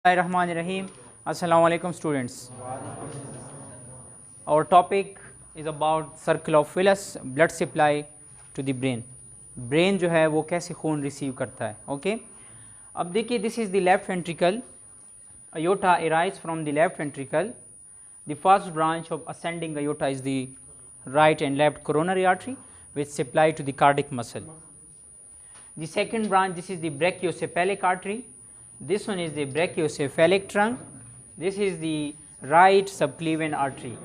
Bismillahirrahmanirrahim. Assalamu alaikum students. Our topic is about circle of Willis, blood supply to the brain. Brain जो है वो कैसे खून receive करता है. ओके अब देखिए, this is the left ventricle. aorta arise from the left ventricle. The first branch of ascending aorta is the right and left coronary artery which supply to the cardiac muscle. The second branch, this is the brachiocephalic artery. This one is the brachiocephalic trunk. This is the right subclavian artery.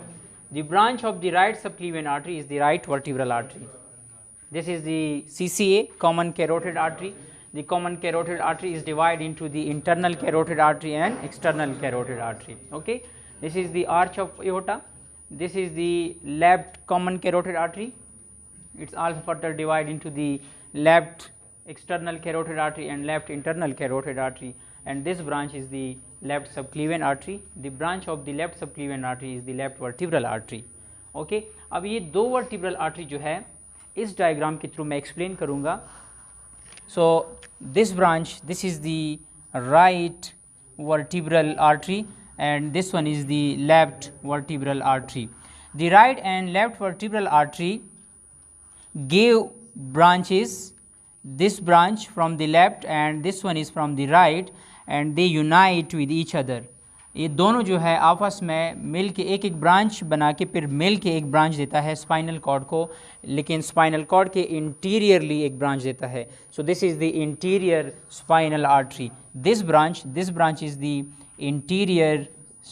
The branch of the right subclavian artery is the right vertebral artery. This is the CCA, common carotid artery. The common carotid artery is divided into the internal carotid artery and external carotid artery. Okay, this is the arch of aorta. This is the left common carotid artery. It's also further divided into the left external carotid artery and left internal carotid artery, and this branch is the left subclavian artery. The branch of the left subclavian artery is the left vertebral artery. Okay, अब ये दो vertebral artery जो है इस diagram के through मैं explain करूँगा. So this branch, this is the right vertebral artery and this one is the left vertebral artery. The right and left vertebral artery gave branches, this branch from the left and this one is from the right, and they unite with each other. ये दोनों जो है आपस में मिल के एक एक branch बना के फिर मिल के एक ब्रांच देता है स्पाइनल कॉर्ड को, लेकिन स्पाइनल कॉर्ड के इंटीरियरली एक ब्रांच देता है. So this is the interior spinal artery. This branch is the interior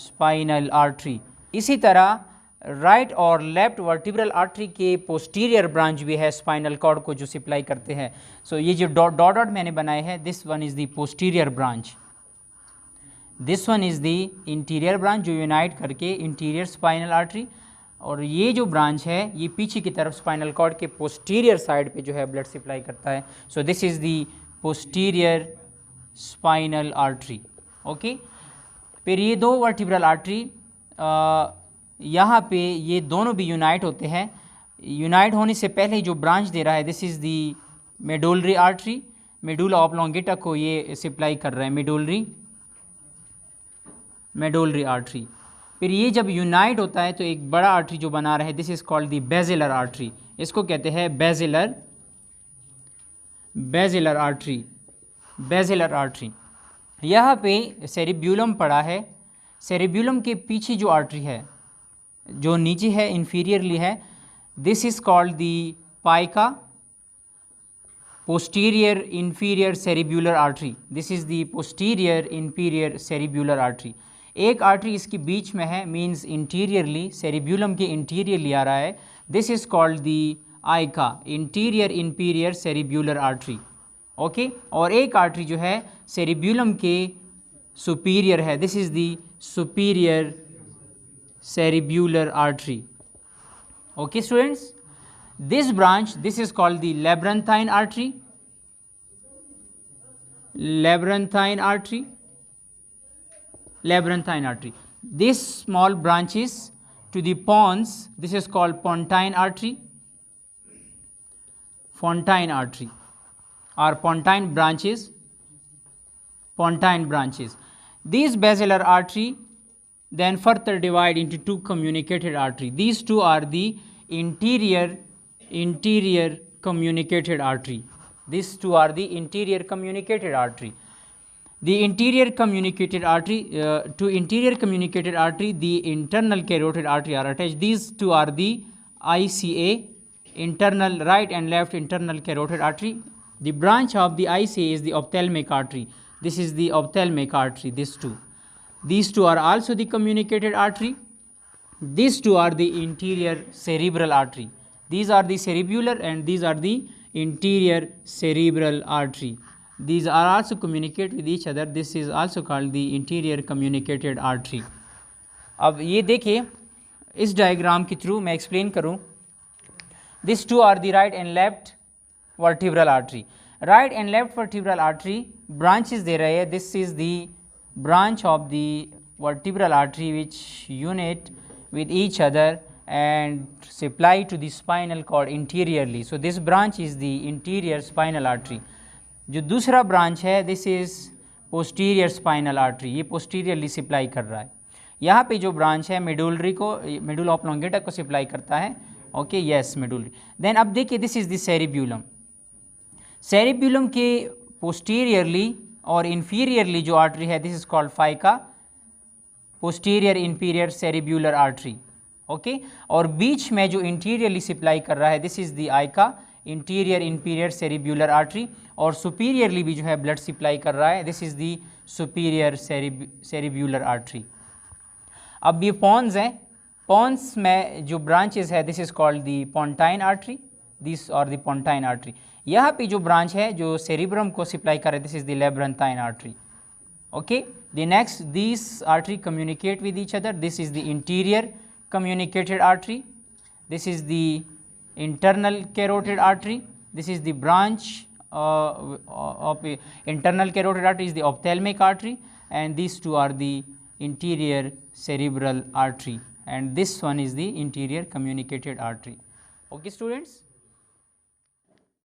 spinal artery. इसी तरह राइट और लेफ्ट वर्टिब्रल आर्टरी के पोस्टीरियर ब्रांच भी है स्पाइनल कॉर्ड को जो सप्लाई करते हैं. सो ये जो डॉट मैंने बनाए हैं, this one is the posterior branch, this one is the interior branch जो यूनाइट करके इंटीरियर स्पाइनल आर्टरी, और ये जो ब्रांच है ये पीछे की तरफ स्पाइनल कॉर्ड के पोस्टीरियर साइड पे जो है ब्लड सप्लाई करता है. So this is the posterior spinal artery. Okay, फिर ये दो वर्टिब्रल आर्टरी यहाँ पे ये दोनों भी यूनाइट होते हैं. यूनाइट होने से पहले जो ब्रांच दे रहा है, this is the medullary artery. Medulla oblongata को ये सप्लाई कर रहा है, मेडुलरी आर्टरी. फिर ये जब यूनाइट होता है तो एक बड़ा आर्टरी जो बना रहा है, this is called the basilar artery. इसको कहते हैं बेजिलर आर्टरी. यहाँ पे सेरिब्यूलम पड़ा है. सेरिब्यूलम के पीछे जो आर्टरी है जो नीचे है इंफीरियरली है, this is called the PICA, posterior inferior cerebellar artery. This is the posterior inferior cerebellar artery. एक आर्टरी इसके बीच में है, मींस इंटीरियरली, सेरिब्यूलम के इंटीरियरली आ रहा है. This is called the AICA, anterior inferior cerebellar artery. Okay, और एक आर्टरी जो है सेरिब्यूलम के सुपीरियर है, this is the superior cerebellar artery. Okay students, this branch, this is called the labyrinthine artery. This small branches to the pons, this is called pontine artery or pontine branches. These basilar artery then further divide into two communicated artery. These two are the interior communicated artery. These two are the interior communicated artery. The interior communicated artery, to interior communicated artery, the internal carotid artery are attached. These two are the ICA, internal right and left internal carotid artery. The branch of the ICA is the ophthalmic artery. This is the ophthalmic artery, these two are also the communicated artery. These two are the interior cerebral artery. These are the cerebellar and these are the interior cerebral artery. These are also communicate with each other. This is also called the interior communicated artery. अब ये देखिए, इस diagram के through मैं explain करूँ. These two are the right and left vertebral artery. Right and left vertebral artery branches दे रहे हैं. This is the branch of the vertebral artery which unite with each other and supply to the spinal cord interiorly. So this branch is the interior spinal artery. जो दूसरा branch है, this is posterior spinal artery, ये posteriorly supply कर रहा है। यहाँ पे जो ब्रांच है मेडुलरी को, मेडुला ऑब्लोंगेटा को सप्लाई करता है। Okay, yes medullary. देन अब देखिए this is the cerebellum. Cerebellum के पोस्टीरियरली और इंफीरियरली जो आर्टरी है this is called PICA, posterior inferior cerebellar artery. Okay, और बीच में जो इंटीरियरली सप्लाई कर रहा है this is the AICA, anterior inferior cerebellar artery, और सुपीरियरली भी जो है ब्लड सप्लाई कर रहा है this is the superior cerebellar artery. अब ये पॉन्स हैं, पॉन्स में जो ब्रांचेस है this is called the पोंटाइन artery, this और दी पोंटाइन आर्टरी। यहाँ पे जो ब्रांच है जो सेरिब्रम को सप्लाई कर रहा है this is the labyrinthine artery. Okay, the next this artery communicate with each other, this is the anterior communicated artery, this is the internal carotid artery, this is the branch of internal carotid artery is the ophthalmic artery, and these two are the interior cerebral artery, and this one is the interior communicated artery. Okay students.